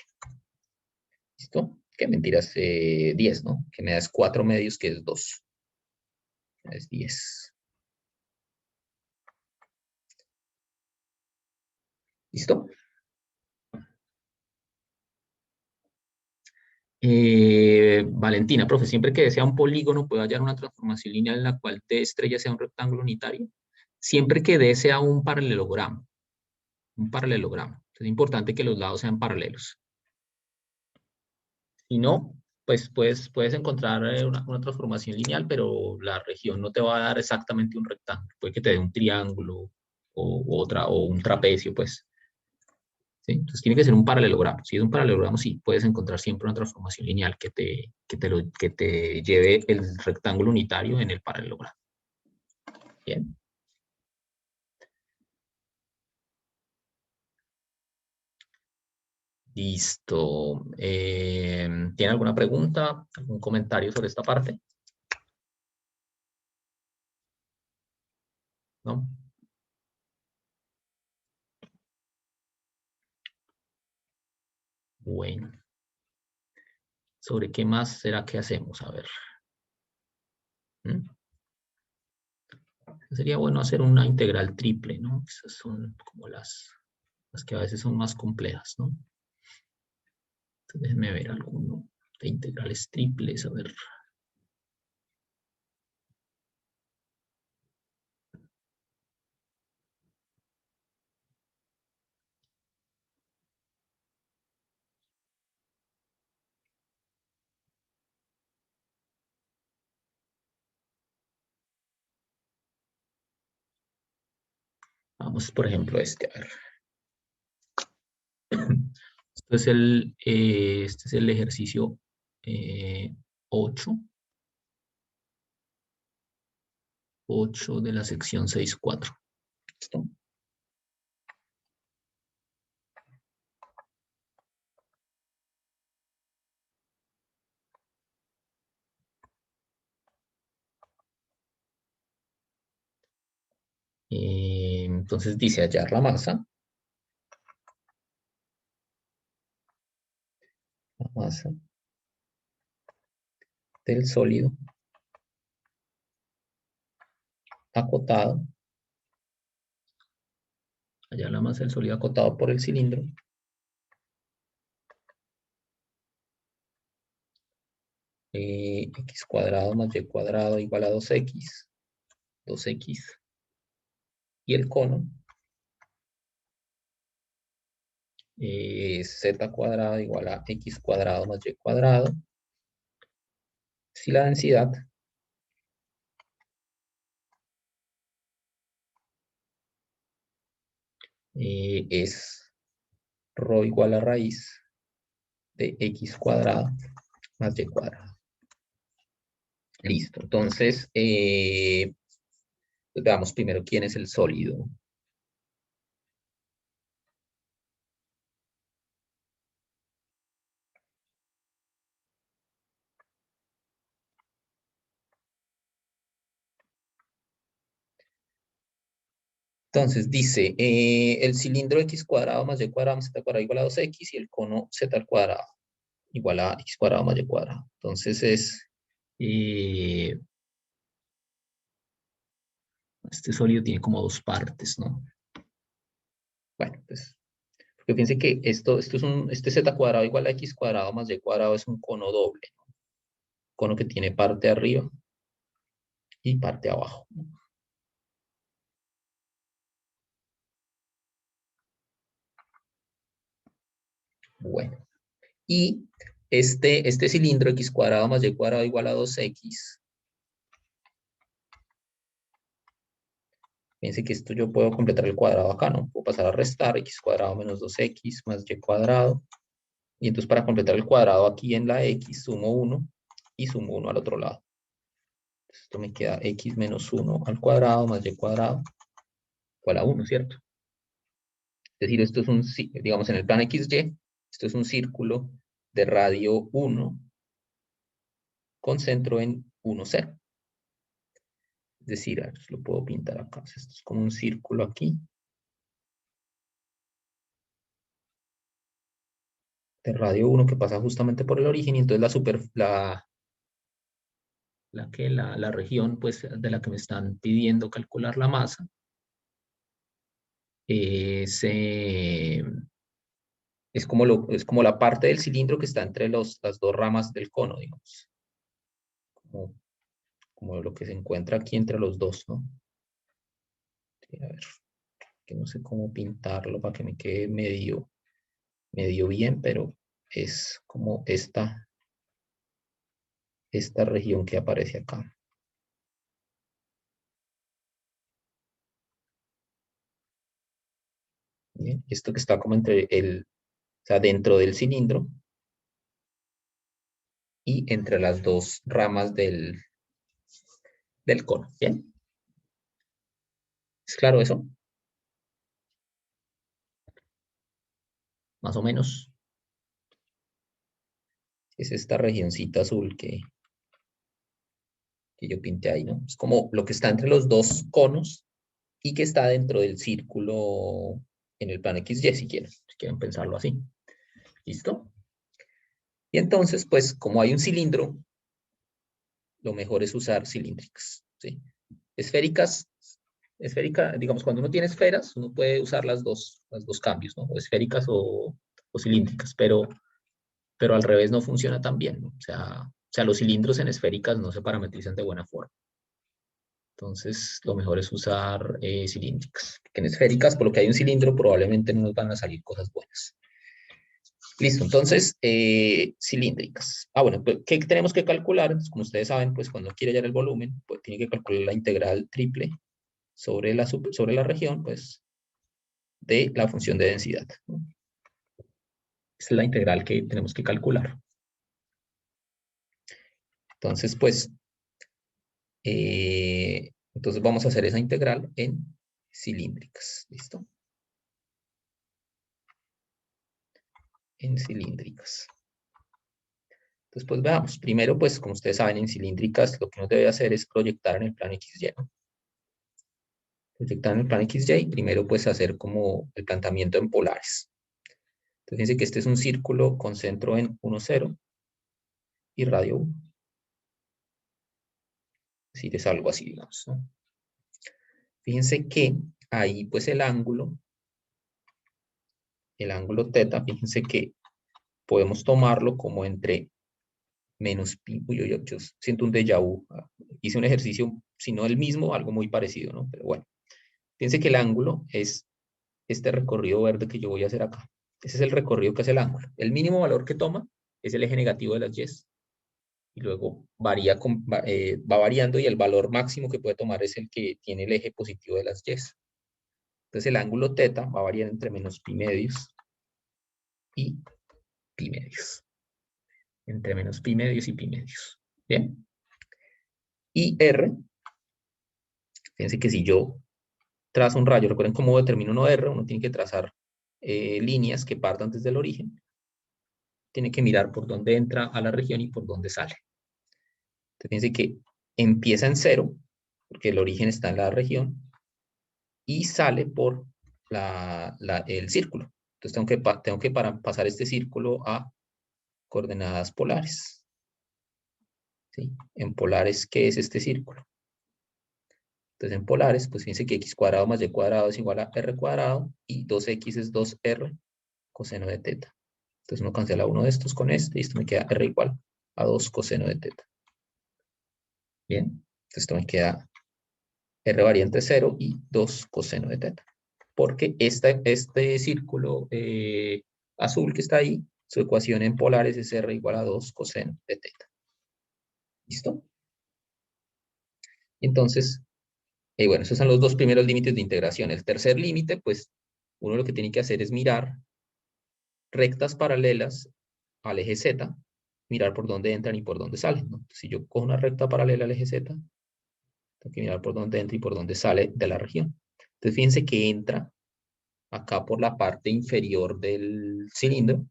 ¿Listo? Qué mentiras, 10, ¿no? Que me das 4 medios, que es 2. Es 10. ¿Listo? Valentina, profe, siempre que sea un polígono, ¿puedo hallar una transformación lineal en la cual T estrella sea un rectángulo unitario? Siempre que D sea un paralelogramo. Un paralelogramo. Es importante que los lados sean paralelos. Si no, pues puedes encontrar una transformación lineal, pero la región no te va a dar exactamente un rectángulo. Puede que te dé un triángulo o un trapecio, pues. ¿Sí? Entonces tiene que ser un paralelogramo. Si es un paralelogramo, sí, puedes encontrar siempre una transformación lineal que te lleve el rectángulo unitario en el paralelogramo. Bien. Listo. ¿Tiene alguna pregunta, algún comentario sobre esta parte? ¿No? Bueno. ¿Sobre qué más será que hacemos? A ver. ¿Mm? Sería bueno hacer una integral triple, ¿no? Esas son como las que a veces son más complejas, ¿no? Entonces, déjenme ver alguno de integrales triples, a ver. Vamos, por ejemplo, este, a ver. Este es el ejercicio 8. 8 de la sección 6.4. ¿Listo? Entonces dice hallar la masa. La masa del sólido acotado. Hallar la masa del sólido acotado por el cilindro. X cuadrado más Y cuadrado igual a 2X. 2X. Y el cono Z cuadrado igual a X cuadrado más Y cuadrado. Si la densidad es ρ igual a raíz de X cuadrado más Y cuadrado. Listo. Entonces, veamos primero quién es el sólido. Entonces dice, el cilindro X cuadrado más Y cuadrado más Z cuadrado igual a 2X y el cono Z al cuadrado igual a X cuadrado más Y cuadrado. Entonces este sólido tiene como dos partes, ¿no? Bueno, pues, porque fíjense que este Z cuadrado igual a X cuadrado más Y cuadrado es un cono doble, ¿no? Cono que tiene parte arriba y parte abajo, ¿no? Bueno, y este cilindro X cuadrado más Y cuadrado igual a 2X. Fíjense que esto yo puedo completar el cuadrado acá, ¿no? Puedo pasar a restar X cuadrado menos 2X más Y cuadrado. Y entonces para completar el cuadrado aquí en la X sumo 1 y sumo 1 al otro lado. Entonces esto me queda X menos 1 al cuadrado más Y cuadrado igual a 1, ¿cierto? Es decir, esto es un, digamos, en el plano XY, esto es un círculo de radio 1 con centro en 1, 0. Es decir, a ver, lo puedo pintar acá. Esto es como un círculo aquí. De radio 1 que pasa justamente por el origen, y entonces la región pues, de la que me están pidiendo calcular la masa es como la parte del cilindro que está entre las dos ramas del cono, digamos. Como lo que se encuentra aquí entre los dos, ¿no? Sí, a ver, que no sé cómo pintarlo para que me quede medio bien, pero es como esta región que aparece acá. Bien, esto que está como entre o sea, dentro del cilindro y entre las dos ramas del cono. ¿Bien? ¿Es claro eso? Más o menos. Es esta regioncita azul que yo pinté ahí, ¿no? Es como lo que está entre los dos conos y que está dentro del círculo en el plano XY, si quieren pensarlo así. ¿Listo? Y entonces, pues, como hay un cilindro, lo mejor es usar cilíndricas, ¿sí? Esféricas, digamos, cuando uno tiene esferas, uno puede usar los dos cambios, ¿no? O esféricas o cilíndricas, pero al revés no funciona tan bien, ¿no? O sea, los cilindros en esféricas no se parametrizan de buena forma. Entonces, lo mejor es usar cilíndricas. Porque en esféricas, por lo que hay un cilindro, probablemente no nos van a salir cosas buenas. Listo, entonces, cilíndricas. Bueno, pues, ¿qué tenemos que calcular? Entonces, como ustedes saben, pues cuando quiere hallar el volumen, pues tiene que calcular la integral triple sobre la región, pues, de la función de densidad, ¿no? Esa es la integral que tenemos que calcular. Entonces, pues, entonces vamos a hacer esa integral en cilíndricas, ¿listo? En cilíndricas. Entonces, pues veamos. Primero, pues, como ustedes saben, en cilíndricas lo que uno debe hacer es proyectar en el plano XY, ¿no? Proyectar en el plano XY, primero, pues, hacer como el planteamiento en polares. Entonces, fíjense que este es un círculo con centro en 1, 0 y radio 1. Es decir, es algo así, digamos, ¿no? Fíjense que ahí, pues, el ángulo teta, fíjense que podemos tomarlo como entre menos pi. Uy, yo siento un déjà vu. Hice un ejercicio, si no el mismo, algo muy parecido, ¿no? Pero bueno, fíjense que el ángulo es este recorrido verde que yo voy a hacer acá. Ese es el recorrido que hace el ángulo. El mínimo valor que toma es el eje negativo de las y. Y luego va variando y el valor máximo que puede tomar es el que tiene el eje positivo de las y. Entonces el ángulo teta va a variar entre menos pi medios y pi medios. Entre menos pi medios y pi medios. ¿Bien? Y R, fíjense que si yo trazo un rayo, recuerden cómo determino uno R, uno tiene que trazar líneas que partan desde el origen. Tiene que mirar por dónde entra a la región y por dónde sale. Entonces fíjense que empieza en 0, porque el origen está en la región, y sale por el círculo. Entonces tengo que pasar este círculo a coordenadas polares. ¿Sí? En polares, ¿qué es este círculo? Entonces en polares, pues fíjense que x cuadrado más y cuadrado es igual a r cuadrado y 2x es 2r coseno de teta. Entonces uno cancela uno de estos con este y esto me queda r igual a 2 coseno de teta. Bien, entonces esto me queda r varía entre 0 y 2 coseno de teta. Porque este círculo azul que está ahí, su ecuación en polares es r igual a 2 coseno de teta. ¿Listo? Entonces, bueno, esos son los dos primeros límites de integración. El tercer límite, pues, uno lo que tiene que hacer es mirar rectas paralelas al eje Z, mirar por dónde entran y por dónde salen, ¿no? Si yo cojo una recta paralela al eje Z, tengo que mirar por dónde entra y por dónde sale de la región. Entonces, fíjense que entra acá por la parte inferior del cilindro,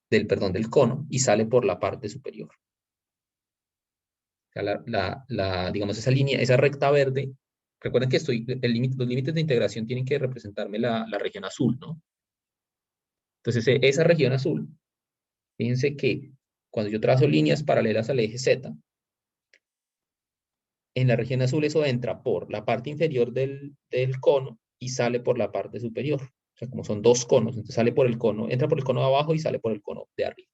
perdón, del cono, y sale por la parte superior. O sea, digamos, esa línea, esa recta verde, recuerden que los límites de integración tienen que representarme la región azul, ¿no? Entonces, esa región azul, fíjense que cuando yo trazo líneas paralelas al eje Z, en la región azul eso entra por la parte inferior del cono y sale por la parte superior. O sea, como son dos conos, entonces sale por el cono, entra por el cono de abajo y sale por el cono de arriba.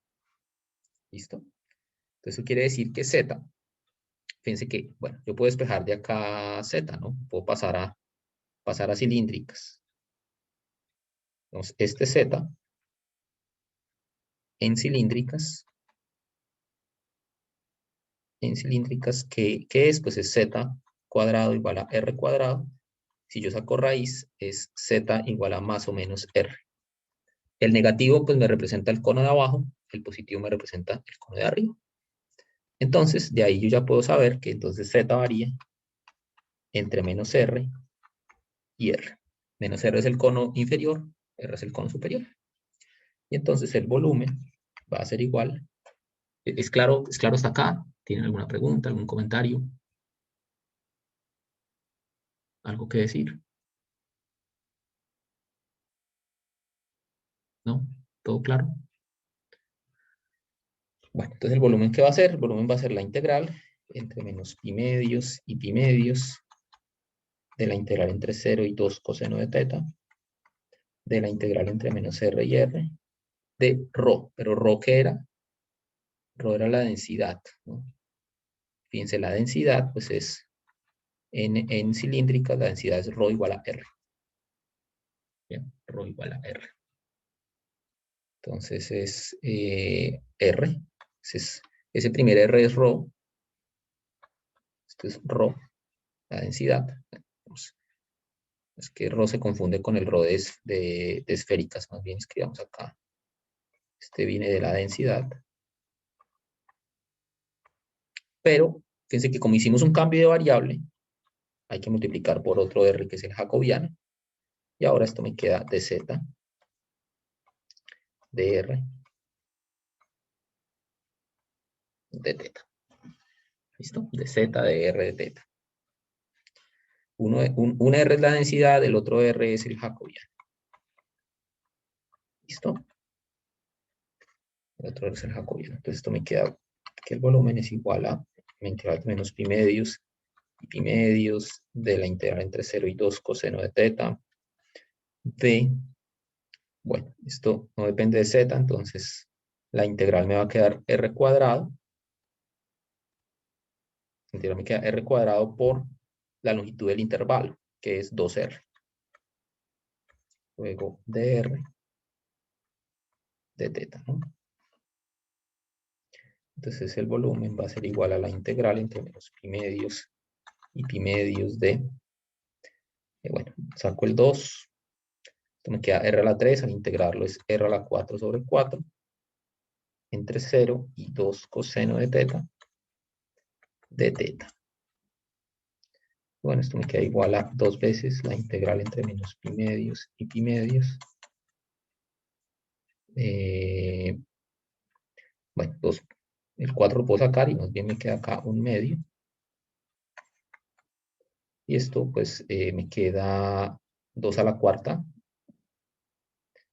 ¿Listo? Entonces eso quiere decir que Z, fíjense que, bueno, yo puedo despejar de acá Z, ¿no? Puedo pasar a cilíndricas. Entonces, este Z en cilíndricas, ¿qué es? Pues es Z cuadrado igual a R cuadrado. Si yo saco raíz, es Z igual a más o menos R. El negativo pues me representa el cono de abajo, el positivo me representa el cono de arriba. Entonces, de ahí yo ya puedo saber que entonces Z varía entre menos R y R. Menos R es el cono inferior, R es el cono superior. Y entonces el volumen va a ser igual. ¿Es claro hasta acá? ¿Tienen alguna pregunta, algún comentario? ¿Algo que decir? ¿No? ¿Todo claro? Bueno, entonces el volumen, ¿qué va a ser? El volumen va a ser la integral entre menos pi medios y pi medios de la integral entre 0 y 2 coseno de teta, de la integral entre menos r y r, de ρ. Pero ¿ρ qué era? Ρ era la densidad, ¿no? Fíjense, la densidad, pues es en cilíndrica, la densidad es ρ igual a r. Bien, ρ igual a r. Entonces es r. Ese primer r es ρ. Esto es ρ, la densidad. Es que ρ se confunde con el ρ de esféricas. Más bien escribamos acá. Este viene de la densidad. Pero fíjense que como hicimos un cambio de variable, hay que multiplicar por otro r que es el jacobiano. Y ahora esto me queda de z, de r, de teta. ¿Listo? De z, de r, de teta. Un r es la densidad, el otro r es el jacobiano. ¿Listo? El otro r es el jacobiano. Entonces esto me queda que el volumen es igual a la integral de menos pi medios y pi medios de la integral entre 0 y 2 coseno de teta de, bueno, esto no depende de z, entonces la integral me va a quedar r cuadrado. La integral me queda r cuadrado por la longitud del intervalo, que es 2r. Luego dr de teta, ¿no? Entonces el volumen va a ser igual a la integral entre menos pi medios y pi medios de, bueno, saco el 2, esto me queda r a la 3, al integrarlo es r a la 4 sobre 4, entre 0 y 2 coseno de teta, de teta. Bueno, esto me queda igual a 2 veces la integral entre menos pi medios y pi medios. Bueno, 2, el 4 lo puedo sacar y más bien me queda acá un medio. Y esto pues me queda 2 a la cuarta,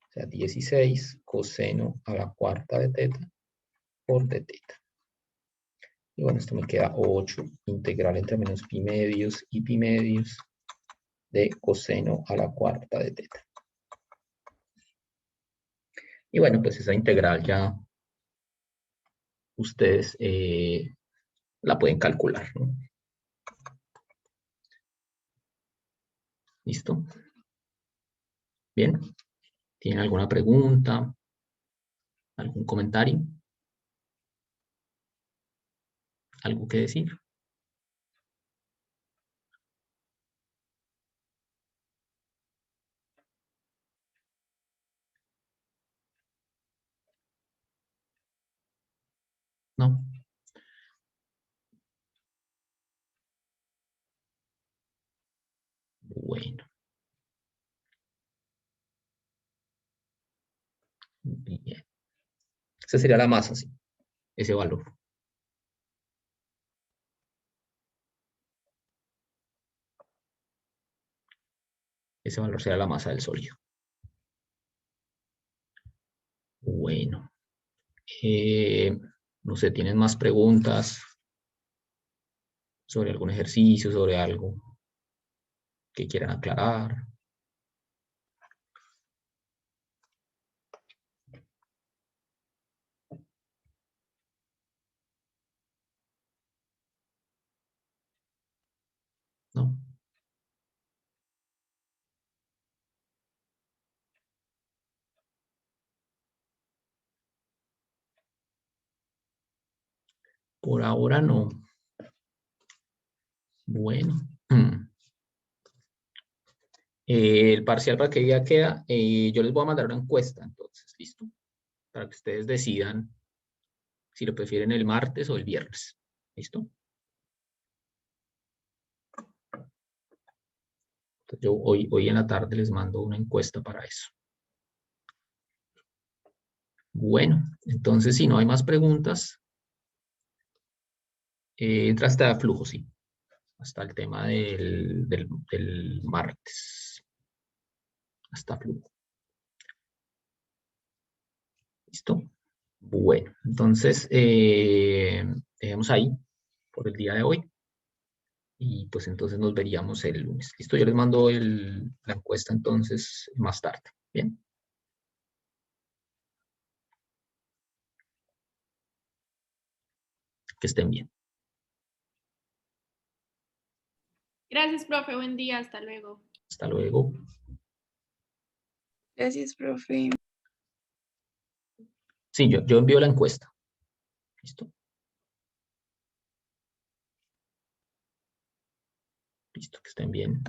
o sea 16 coseno a la cuarta de teta por de teta. Y bueno, esto me queda 8 integral entre menos pi medios y pi medios de coseno a la cuarta de teta. Y bueno, pues esa integral ya ustedes la pueden calcular, ¿no? ¿Listo? Bien. ¿Tienen alguna pregunta? ¿Algún comentario? ¿Algo que decir? ¿No? Bueno. Bien. Esa sería la masa, sí, ese valor. Ese valor será la masa del sólido. Bueno. No sé, ¿tienen más preguntas sobre algún ejercicio, sobre algo que quieran aclarar? ¿No? Por ahora no. Bueno. El parcial para qué día queda, yo les voy a mandar una encuesta, entonces, ¿listo? Para que ustedes decidan si lo prefieren el martes o el viernes. ¿Listo? Entonces, yo hoy en la tarde les mando una encuesta para eso. Bueno, entonces si no hay más preguntas, entra hasta flujo, sí. Hasta el tema del martes. Hasta flujo. ¿Listo? Bueno, entonces dejemos ahí por el día de hoy. Y pues entonces nos veríamos el lunes. ¿Listo? Yo les mando la encuesta entonces más tarde. Bien. Que estén bien. Gracias, profe. Buen día. Hasta luego. Hasta luego. Gracias, profe. Sí, yo envío la encuesta. ¿Listo? Listo, que estén bien.